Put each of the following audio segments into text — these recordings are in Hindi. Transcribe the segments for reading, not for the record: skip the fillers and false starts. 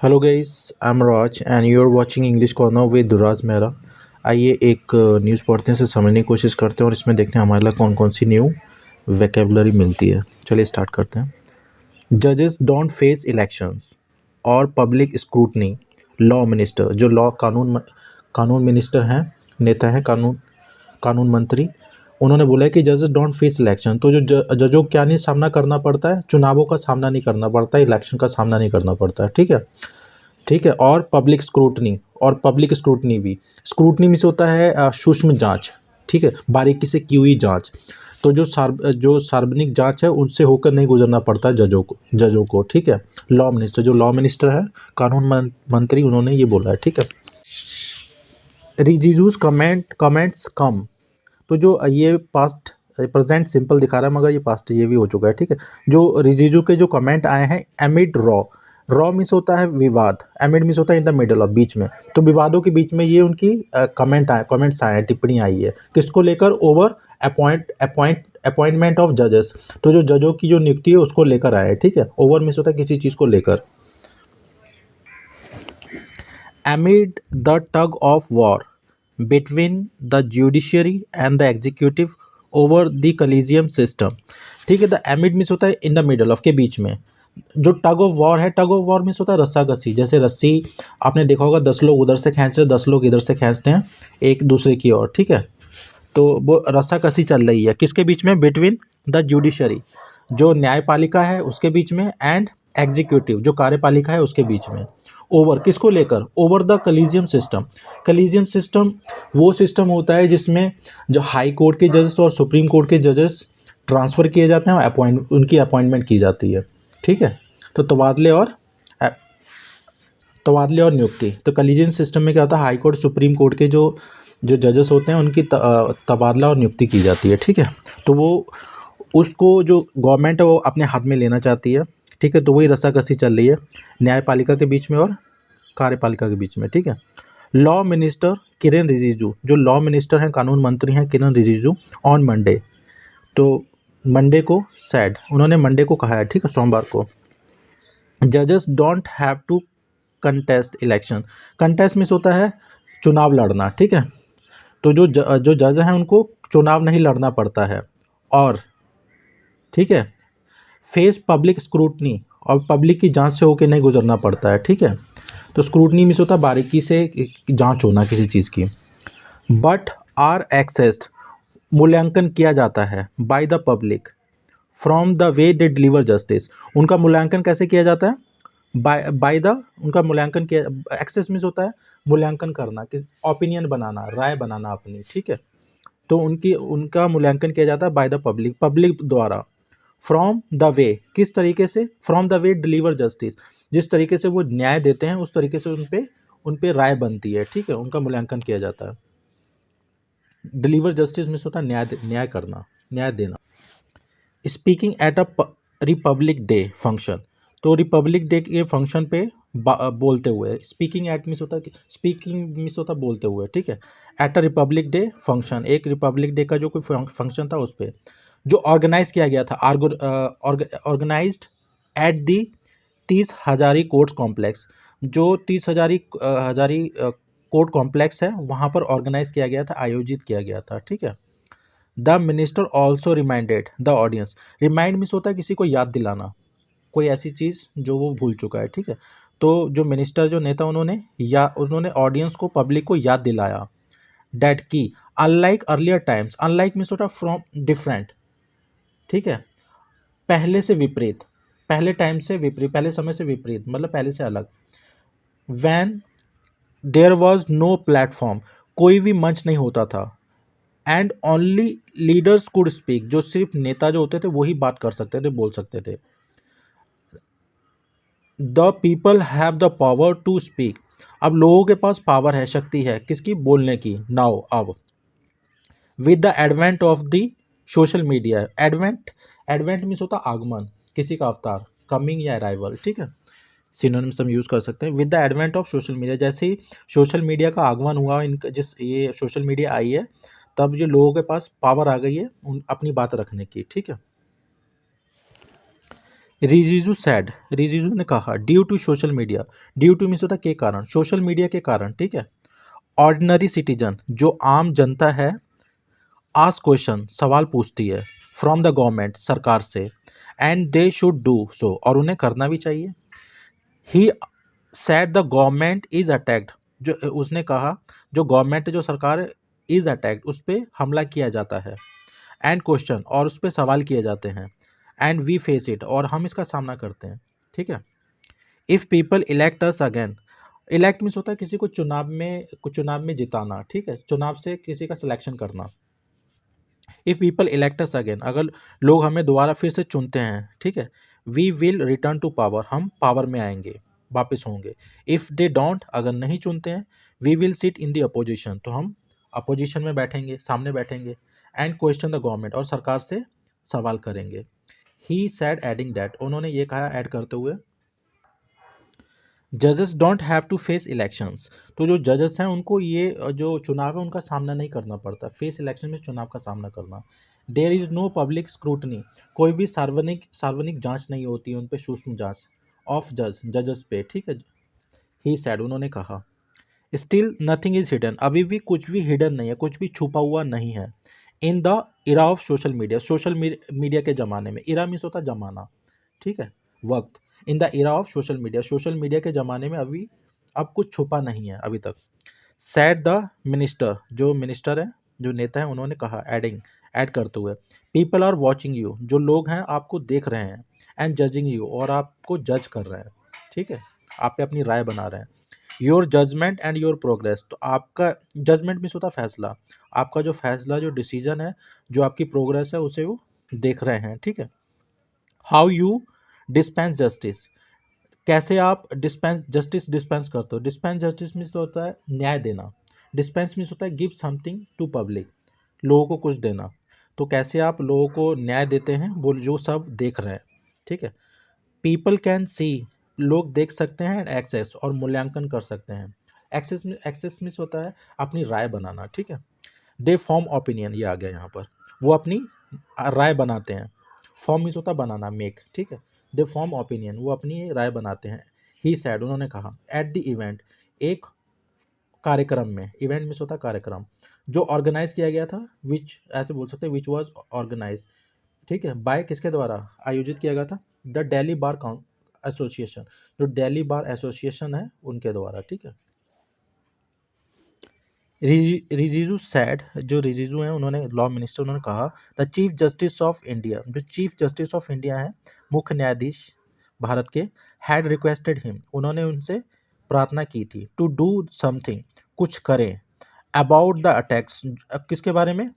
Hello guys, I am Raj and you are watching English corner with Duraj Mehra. आइए एक न्यूज़ पढ़ते हैं, से समझने की कोशिश करते हैं और इसमें देखते हैं हमारे लिए कौन कौन सी न्यू वेकेबलरी मिलती है। चलिए स्टार्ट करते हैं। जजेस डोंट फेस इलेक्शंस और पब्लिक स्क्रूटनी। लॉ मिनिस्टर, जो लॉ कानून मिनिस्टर हैं, नेता हैं, कानून मंत्री, उन्होंने बोला है कि जजेस डोंट फेस इलेक्शन। तो जो जजों को क्या नहीं सामना करना पड़ता है, चुनावों का सामना नहीं करना पड़ता है, इलेक्शन का सामना नहीं करना पड़ता है। ठीक है, ठीक है। और पब्लिक स्क्रूटनी भी, स्क्रूटनी मीन्स होता है सूक्ष्म जांच। ठीक है, बारीकी से की हुई जांच। तो जो सार्वजनिक जांच है उनसे होकर नहीं गुजरना पड़ता है जजों को। ठीक है, लॉ मिनिस्टर, जो लॉ मिनिस्टर है, मंत्री, उन्होंने ये बोला है। ठीक है। रिजिजूस कमेंट्स कम। तो जो ये पास्ट प्रेजेंट सिंपल दिखा रहा है, मगर ये पास्ट ये भी हो चुका है। ठीक है, जो रिजिजू के जो कमेंट आए हैं एमिड रॉ मिस होता है विवाद, एमिड मिस होता है इन द मिडल ऑफ, बीच में। तो विवादों के बीच में ये उनकी कमेंट्स आए हैं, टिप्पणी आई है, किसको लेकर? ओवर अपॉइंटमेंट ऑफ जजेस। तो जो जजों की जो नियुक्ति है उसको लेकर आए हैं। ठीक है, ओवर मिस होता है किसी चीज़ को लेकर। Amid the tug of war between the judiciary and the executive over the collegium system। ठीक है, द एमिड मिस होता है इन द मिडल ऑफ, के बीच में। जो टग ऑफ वॉर है, टग ऑफ वॉर मिस होता है रस्साकसी। जैसे रस्सी आपने देखा होगा, 10 लोग उधर से खींच रहे हैं, 10 लोग इधर से खींचते हैं एक दूसरे की ओर। ठीक है, तो वो रस्साकसी चल रही है किसके बीच में? बिटवीन द जुडिशरी, जो न्यायपालिका है उसके बीच में, एंड एग्जीक्यूटिव, जो कार्यपालिका है उसके बीच में। ओवर किसको लेकर? Over the collegium system. Collegium system वो सिस्टम होता है जिसमें जो हाई कोर्ट के जजेस और सुप्रीम कोर्ट के जजेस ट्रांसफ़र किए जाते हैं और उनकी अपॉइंटमेंट की जाती है। ठीक है, तो तबादले और नियुक्ति। तो कलीजियम सिस्टम में क्या होता है? हाई कोर्ट सुप्रीम कोर्ट के जो जो जजेस होते हैं उनकी तबादला और नियुक्ति की जाती है। ठीक है, तो वो उसको जो गवर्नमेंट है वो अपने हाथ में लेना चाहती है। ठीक है, तो वही रस्साकसी चल रही है न्यायपालिका के बीच में और कार्यपालिका के बीच में। ठीक है। लॉ मिनिस्टर किरेन रिजिजू, जो लॉ मिनिस्टर हैं, कानून मंत्री हैं, किरेन रिजिजू, ऑन मंडे। तो मंडे को उन्होंने मंडे को कहा है। ठीक है, सोमवार को। जजेस don't have to contest election. Contest means होता है चुनाव लड़ना। ठीक है, तो जो जज हैं उनको चुनाव नहीं लड़ना पड़ता है। और ठीक है, फेस पब्लिक स्क्रूटनी, और पब्लिक की जांच से होकर नहीं गुजरना पड़ता है। ठीक है, तो स्क्रूटनी मीन्स होता है बारीकी से जांच होना किसी चीज़ की। बट आर एक्सेस्ड, मूल्यांकन किया जाता है, by the public from the way they deliver justice. उनका मूल्यांकन कैसे किया जाता है? बाय द, उनका मूल्यांकन किया। एक्सेस मीन्स होता है मूल्यांकन करना, किस ओपिनियन बनाना, राय बनाना अपनी। ठीक है, तो उनका मूल्यांकन किया जाता है बाय द पब्लिक द्वारा। फ्रॉम द वे, किस तरीके से? From the way deliver justice, जिस तरीके से वो न्याय देते हैं उस तरीके से उन पे राय बनती है। ठीक है, उनका मूल्यांकन किया जाता है। डिलीवर जस्टिस मीन्स होता है न्याय करना, न्याय देना। Speaking at a republic day function. तो रिपब्लिक डे के फंक्शन पे बोलते हुए, स्पीकिंग एट मिस होता है, स्पीकिंग मिस होता है बोलते हुए। ठीक है, at a republic day function, एक रिपब्लिक डे का जो कोई फंक्शन था उस पर, जो ऑर्गेनाइज किया गया था, organised at the 30 Hazari courts complex. जो 30 हजारी कोर्ट कॉम्प्लेक्स है वहाँ पर ऑर्गेनाइज किया गया था, आयोजित किया गया था। ठीक है। The minister also reminded the audience. Remind means होता है किसी को याद दिलाना, कोई ऐसी चीज़ जो वो भूल चुका है। ठीक है, तो जो मिनिस्टर, जो नेता, उन्होंने ऑडियंस को, पब्लिक को याद दिलाया डैट की unlike earlier times, unlike means होता है फ्रॉम, डिफरेंट। ठीक है, पहले से विपरीत, पहले टाइम से विपरीत, पहले समय से विपरीत, मतलब पहले से अलग। When there was no platform, कोई भी मंच नहीं होता था। And only leaders could speak, जो सिर्फ नेता जो होते थे वही बात कर सकते थे, बोल सकते थे। The people have the power to speak, अब लोगों के पास पावर है, शक्ति है, किसकी? बोलने की। नाउ, अब। With the advent of the social media, advent means होता आगमन, किसी का अवतार, कमिंग या अराइवल। ठीक है, सिनोनिम्स हम यूज़ कर सकते हैं। With the advent of social media, जैसे ही सोशल मीडिया का आगमन हुआ, इनका ये सोशल मीडिया आई है, तब जो लोगों के पास पावर आ गई है अपनी बात रखने की। ठीक है। रिजिजू सैड, रिजिजू ने कहा due to social media, due to means होता है के कारण, सोशल मीडिया के कारण, ठीक है। ऑर्डिनरी सिटीजन जो आम जनता है, आस्क क्वेश्चन सवाल पूछती है, फ्रॉम द गवर्नमेंट सरकार से, and they should do so और उन्हें करना भी चाहिए। He said the government is attacked, जो उसने कहा जो गवर्नमेंट जो सरकार इज अटैक्ड उस पर हमला किया जाता है, एंड क्वेश्चन और उस पर सवाल किए जाते हैं, एंड वी फेस इट और हम इसका सामना करते हैं, ठीक है। If people elect us again, elect means होता है किसी को चुनाव में जिताना, ठीक है, चुनाव से किसी का सिलेक्शन करना। If people elect us again, अगर लोग हमें दोबारा फिर से चुनते हैं, ठीक है, we will return to power, हम पावर में आएंगे, वापस होंगे। इफ़ दे डोंट, अगर नहीं चुनते हैं, we will sit in the opposition, तो हम अपोजिशन में बैठेंगे, सामने बैठेंगे, एंड क्वेश्चन द गवर्नमेंट और सरकार से सवाल करेंगे। ही सैड एडिंग दैट, उन्होंने ये कहा ऐड करते हुए, जजेस don't have to face elections, तो जो जजेस हैं उनको ये जो चुनाव है उनका सामना नहीं करना पड़ता, फेस इलेक्शन में चुनाव का सामना करना। There is no public scrutiny, कोई भी सार्वजनिक जांच नहीं होती है उन पे, सूक्ष्म जांच ऑफ जजेस पे, ठीक है। ही सैड, उन्होंने कहा स्टिल नथिंग इज हिडन, अभी भी कुछ भी हिडन नहीं है, कुछ भी छुपा हुआ नहीं है। In the era of social media, social media के ज़माने में, इरा मीन्स होता है ज़माना, ठीक है, वक्त। In the era of social media के ज़माने में अभी अब कुछ छुपा नहीं है अभी तक। सैड द मिनिस्टर, जो मिनिस्टर है, जो नेता है, उन्होंने कहा ऐड करते हुए, पीपल आर वॉचिंग यू, जो लोग हैं आपको देख रहे हैं, एंड जजिंग यू और आपको जज कर रहे हैं, ठीक है, आप पे अपनी राय बना रहे हैं। Your judgement and your progress, तो आपका जजमेंट मीन्स होता है फैसला, आपका जो फैसला जो डिसीजन है, जो आपकी प्रोग्रेस है, उसे वो देख रहे हैं, ठीक है। हाउ यू डिस्पेंस जस्टिस, कैसे आप डिस्पेंस करते हो। डिस्पेंस जस्टिस मीन्स तो होता है न्याय देना, डिस्पेंस मीन्स होता है गिव समथिंग टू पब्लिक, लोगों को कुछ देना। तो कैसे आप लोगों को न्याय देते हैं, वो जो सब देख रहे हैं, ठीक है। पीपल कैन सी, लोग देख सकते हैं, एक्सेस और मूल्यांकन कर सकते हैं। एक्सेस मीन्स होता है अपनी राय बनाना, ठीक है। दे फॉर्म ओपिनियन, ये आ गया यहाँ पर, वो अपनी राय बनाते हैं। फॉर्म मीन्स होता है बनाना, मेक, ठीक है। दे फॉर्म ओपिनियन, वो अपनी राय बनाते हैं। ही सैड, उन्होंने कहा एट द इवेंट, एक कार्यक्रम में, इवेंट मीन्स होता है कार्यक्रम, जो ऑर्गेनाइज किया गया था, विच ऐसे बोल सकते हैं विच वॉज ऑर्गेनाइज, ठीक है, बाय किसके द्वारा आयोजित किया गया था, द दिल्ली बार एसोसिएशन, जो दिल्ली बार एसोसिएशन है उनके द्वारा, ठीक है। रिजिजू सैड, जो रिजिजू हैं उन्होंने लॉ मिनिस्टर, उन्होंने कहा the chief justice of India, जो चीफ जस्टिस ऑफ इंडिया है, मुख्य न्यायाधीश भारत के, हैड रिक्वेस्टेड हिम, उन्होंने उनसे प्रार्थना की थी, टू डू समथिंग, कुछ करें, अबाउट द अटैक्स, किसके बारे में,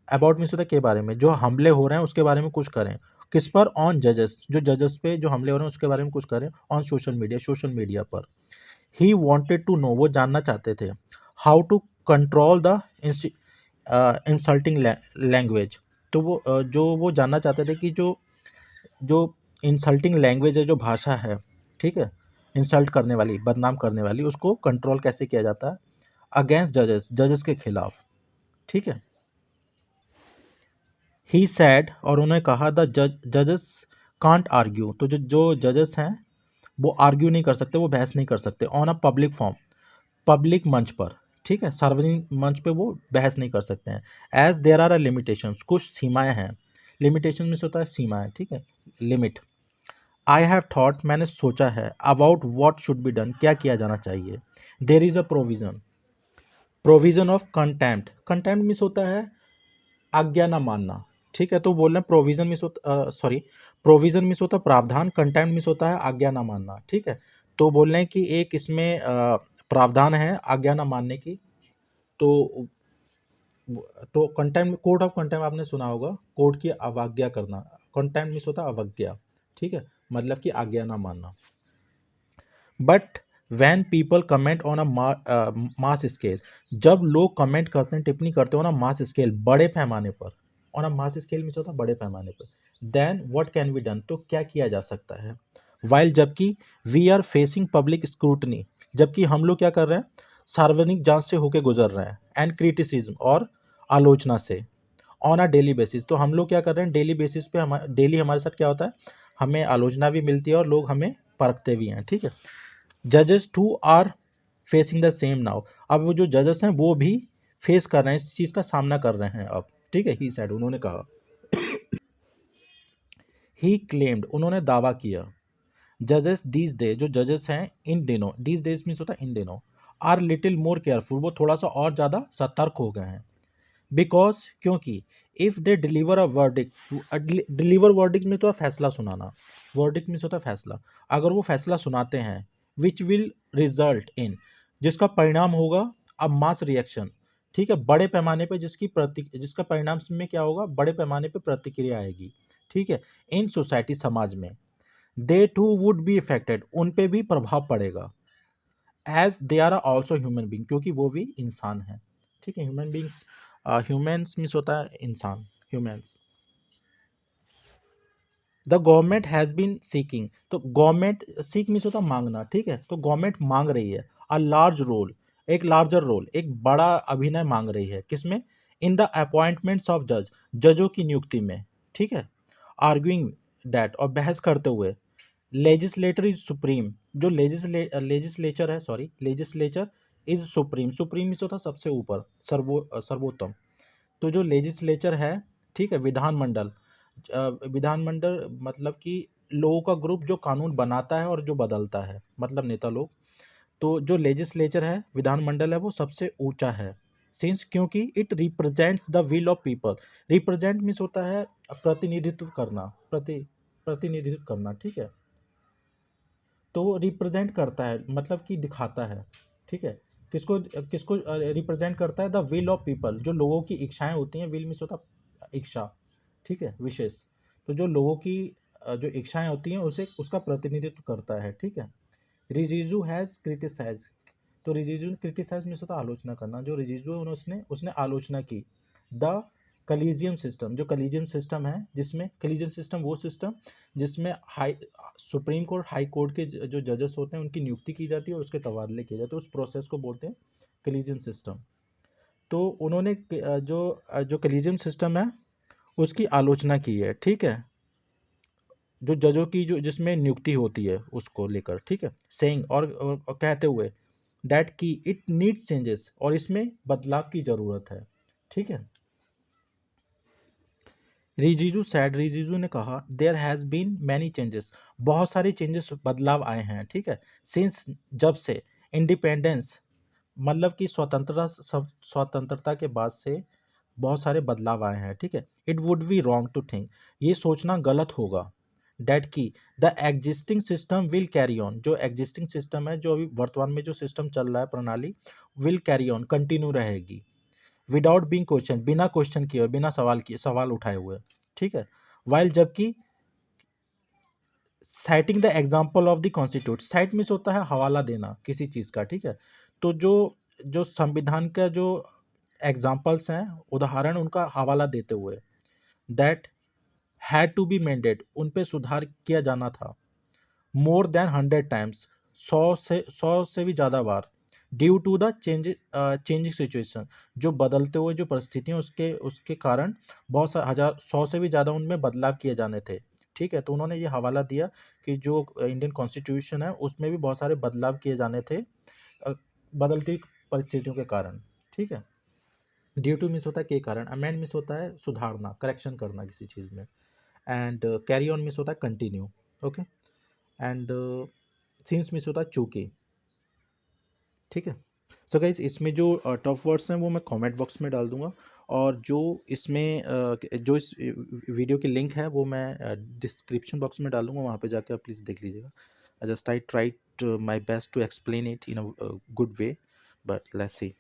अबाउट मीन्स होता है के बारे में, जो हमले हो रहे हैं उसके बारे में कुछ करें, किस पर, ऑन जजेस, जो जजेस पे जो हमले हो रहे हैं उसके बारे में कुछ करें, ऑन सोशल मीडिया पर। ही वॉन्टेड टू नो, वो जानना चाहते थे, how to control the insulting language, तो वो जानना चाहते थे कि जो जो इंसल्टिंग लैंग्वेज है, जो भाषा है, ठीक है, इंसल्ट करने वाली, बदनाम करने वाली, उसको कंट्रोल कैसे किया जाता है, अगेंस्ट जजेस के खिलाफ, ठीक है। ही सैड, और उन्होंने कहा द जजेस कांट आर्ग्यू, तो जो जजेस हैं वो आर्ग्यू नहीं कर सकते, वो बहस नहीं कर सकते, on a public form, public मंच पर, ठीक है, सार्वजनिक मंच पे वो बहस नहीं कर सकते हैं। As there are a limitations, कुछ सीमाएं हैं, लिमिटेशन में होता है सीमाएं, ठीक है, लिमिट। आई हैव थॉट, मैंने सोचा है, about what should be done, क्या किया जाना चाहिए। There is a provision of contempt, contempt means होता है आज्ञा ना मानना, ठीक है, तो बोल रहे हैं प्रोविजन मीन्स होता, सॉरी, प्रोविजन मीन्स होता है प्रावधान, कंटेम्प्ट मीन्स होता है आज्ञा ना मानना, ठीक है। तो बोल रहे हैं कि एक इसमें प्रावधान है आज्ञा ना मानने की, तो कंटेम्प्ट, कोर्ट ऑफ कंटेम्प्ट आपने सुना होगा, कोर्ट की अवज्ञा करना, कंटेम्प्ट मीन्स होता है अवज्ञा, ठीक है, मतलब कि आज्ञा ना मानना। But when people comment on a mass scale, जब लोग कमेंट करते हैं, टिप्पणी करते हैं ऑन अ मास स्केल, बड़े पैमाने पर, on a mass scale means होता है बड़े पैमाने पर, then what can be done, तो क्या किया जा सकता है। वाइल, जबकि we are facing public scrutiny, जबकि हम लोग क्या कर रहे हैं, सार्वजनिक जांच से होकर गुजर रहे हैं, एंड क्रिटिसिज्म, और आलोचना से, ऑन अ डेली बेसिस, तो हम लोग क्या कर रहे हैं डेली बेसिस पे, डेली हमारे साथ क्या होता है, हमें आलोचना भी मिलती है और लोग हमें परखते भी हैं, ठीक है। जजेस too are facing the same now, अब वो जो जजेस हैं वो भी फेस कर रहे हैं, इस चीज़ का सामना कर रहे हैं अब, ठीक है। ही सैड, उन्होंने कहा, ही क्लेम्ड, उन्होंने दावा किया, जजेस दीज डे, जो जजेस हैं इन दिनों, दीज डेज मीन्स होता है इन दिनों, आर लिटिल मोर केयरफुल, वो थोड़ा सा और ज़्यादा सतर्क हो गए हैं। बिकॉज, क्योंकि if they deliver a verdict, deliver verdict में तो फैसला सुनाना, वर्डिक्ट में होता है फैसला, अगर वो फैसला सुनाते हैं विच विल रिजल्ट इन, जिसका परिणाम होगा अब मास रिएक्शन, ठीक है, बड़े पैमाने पे जिसका परिणाम में क्या होगा, बड़े पैमाने पे प्रतिक्रिया आएगी, ठीक है, इन सोसाइटी, समाज में, they too would be affected, उन पे भी प्रभाव पड़ेगा, as they are also human being, क्योंकि वो भी इंसान है, ठीक है। ह्यूमन बींग्स, ह्यूमन्स मीन्स होता है इंसान, humans. The government has been seeking, तो गवर्नमेंट, सीक मीन्स होता है मांगना, ठीक है, तो गवर्नमेंट मांग रही है अ लार्ज रोल, एक लार्जर रोल, एक बड़ा अभिनय मांग रही है, किसमें, इन द अपॉइंटमेंट्स ऑफ जज, जजों की नियुक्ति में, ठीक है। आर्ग्यूइंग दैट, और बहस करते हुए, लेजिस्लेटर इज सुप्रीम, जो लेजिस्लेचर है, sorry, legislature is supreme, supreme means होता है सबसे ऊपर, सर्वोत्तम, तो जो लेजिस्लेचर है, ठीक है, विधानमंडल, विधानमंडल मतलब कि लोगों का ग्रुप जो कानून बनाता है और जो बदलता है, मतलब नेता लोग, तो जो लेजिस्लेचर है, विधानमंडल है, वो सबसे ऊंचा है, सिंस, क्योंकि it represents the will of people, represent means होता है प्रतिनिधित्व करना, प्रतिनिधित्व करना, ठीक है, तो वो रिप्रेजेंट करता है, मतलब कि दिखाता है, ठीक है, किसको, किसको रिप्रेजेंट करता है, द विल ऑफ पीपल, जो लोगों की इच्छाएं होती हैं, विल मीन्स होता है इच्छा, ठीक है, विशेष, तो जो लोगों की जो इच्छाएं होती हैं उसे, उसका प्रतिनिधित्व करता है, ठीक है। रिजिजू हैज़ क्रिटिसाइज, तो रिजिजू ने क्रिटिसाइज मीन्स होता है आलोचना करना, जो रिजिजू है उसने उसने आलोचना की, द कलीजियम सिस्टम, जो कलीजियम सिस्टम है, जिसमें कलीजियम सिस्टम वो सिस्टम जिसमें high supreme court, high court के जो जजेस होते हैं उनकी नियुक्ति की जाती है और उसके तबादले किए जाते हैं, उस प्रोसेस को बोलते हैं कलीजियम सिस्टम। तो उन्होंने जो कलीजियम सिस्टम है उसकी आलोचना की है, ठीक है, जो जजों की जो जिसमें नियुक्ति होती है उसको लेकर, ठीक है, सेइंग, और कहते हुए दैट की इट नीड्स चेंजेस, और इसमें बदलाव की ज़रूरत है, ठीक है। रिजिजू ने कहा, there has been many changes, बहुत सारे चेंजेस, बदलाव आए हैं, ठीक है, सिंस, जब से, इंडिपेंडेंस, मतलब कि स्वतंत्रता के बाद से बहुत सारे बदलाव आए हैं, ठीक है। It would be wrong to think, ये सोचना गलत होगा, डैट की the existing system will carry on, जो एग्जिस्टिंग सिस्टम है, जो अभी वर्तमान में जो सिस्टम चल रहा है, प्रणाली, विल कैरी ऑन, कंटिन्यू रहेगी, विदाउट बीइंग क्वेश्चन, बिना क्वेश्चन किए, बिना सवाल किए, सवाल उठाए हुए, ठीक है। वाइल, जबकि, citing the example of the constitute, cite means होता है हवाला देना किसी चीज़ का, ठीक है, तो जो जो संविधान का जो एग्जाम्पल्स हैं, उदाहरण, उनका हवाला देते हुए, that had to be mended, उन पे सुधार किया जाना था, मोर देन 100 टाइम्स, 100 से भी ज़्यादा बार, due to the changing situation, जो बदलते हुए जो परिस्थितियाँ, उसके उसके कारण बहुत सा हज़ार 100 से भी ज़्यादा उनमें बदलाव किए जाने थे, ठीक है। तो उन्होंने ये हवाला दिया कि जो इंडियन कॉन्स्टिट्यूशन है उसमें भी बहुत सारे बदलाव किए जाने थे, बदलती परिस्थितियों के कारण, ठीक है। ड्यू टू मीन्स होता है के कारण, अमेंड मीन्स होता है सुधारना, करेक्शन करना किसी चीज़ में, एंड कैरी ऑन मीन्स होता है continue, okay, and since means होता है चूंकि, ठीक है। सो गाइज, इसमें जो टफ वर्ड्स हैं वो मैं कमेंट बॉक्स में डाल दूंगा, और जो इसमें जो इस वीडियो की लिंक है वो मैं डिस्क्रिप्शन बॉक्स में डालूंगा, वहाँ पे जाकर आप प्लीज़ देख लीजिएगा। Just I try my best to explain it in a good way, but let's C.